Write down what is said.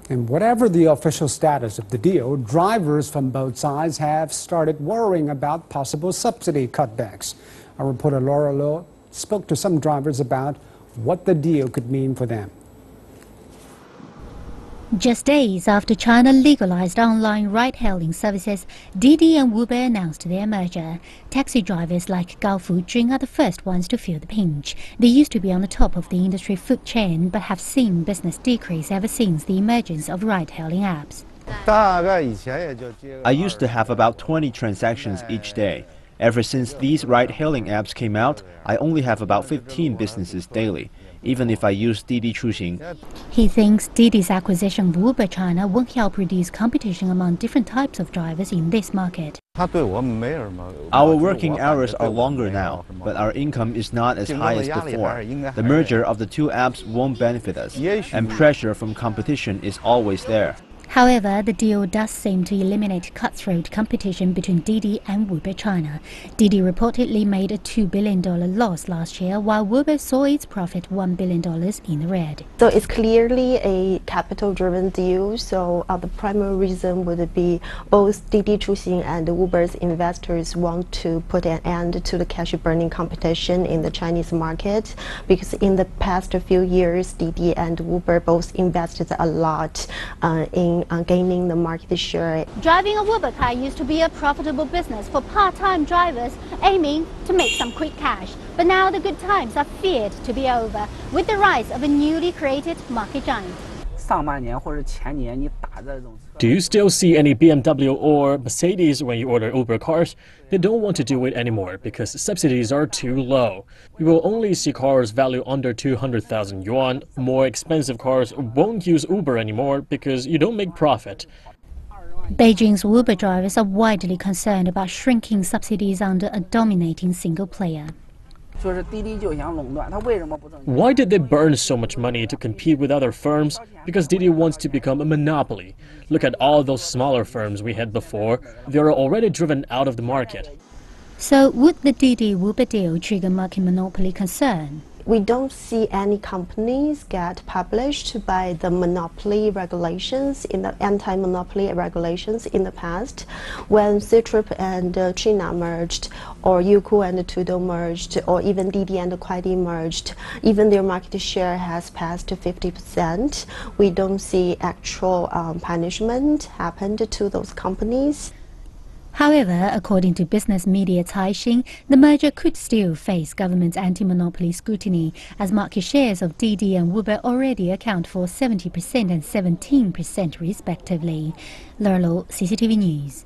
And whatever the official status of the deal, drivers from both sides have started worrying about possible subsidy cutbacks. Our reporter Laura Lo spoke to some drivers about what the deal could mean for them. Just days after China legalized online ride-hailing services, DiDi and Uber announced their merger. Taxi drivers like Gao Fujun are the first ones to feel the pinch. They used to be on the top of the industry food chain, but have seen business decrease ever since the emergence of ride-hailing apps. I used to have about 20 transactions each day. Ever since these ride-hailing apps came out, I only have about 15 businesses daily, even if I use Didi Chuxing. He thinks Didi's acquisition of Uber China won't help reduce competition among different types of drivers in this market. Our working hours are longer now, but our income is not as high as before. The merger of the two apps won't benefit us, and pressure from competition is always there. However, the deal does seem to eliminate cutthroat competition between Didi and Uber China. Didi reportedly made a $2 billion loss last year, while Uber saw its profit $1 billion in the red. So it's clearly a capital-driven deal. So the primary reason would be both Didi Chuxing and Uber's investors want to put an end to the cash-burning competition in the Chinese market, because in the past few years, Didi and Uber both invested a lot in gaining the market share. Driving a Uber car used to be a profitable business for part-time drivers aiming to make some quick cash. But now the good times are feared to be over with the rise of a newly created market giant. Do you still see any BMW or Mercedes when you order Uber cars? They don't want to do it anymore because subsidies are too low. You will only see cars valued under 200,000 yuan. More expensive cars won't use Uber anymore because you don't make profit. Beijing's Uber drivers are widely concerned about shrinking subsidies under a dominating single player. Why did they burn so much money to compete with other firms? Because Didi wants to become a monopoly. Look at all those smaller firms we had before. They are already driven out of the market. So would the Didi-Uber deal trigger market monopoly concern? We don't see any companies get published by the monopoly regulations, in the anti-monopoly regulations in the past. When Ctrip and China merged, or Youku and Tudo merged, or even Didi and Kuaidi merged, even their market share has passed 50%. We don't see actual punishment happened to those companies. However, according to business media Caixin, the merger could still face government's anti-monopoly scrutiny, as market shares of Didi and Uber already account for 70% and 17% respectively. Laura Lo, CCTV News.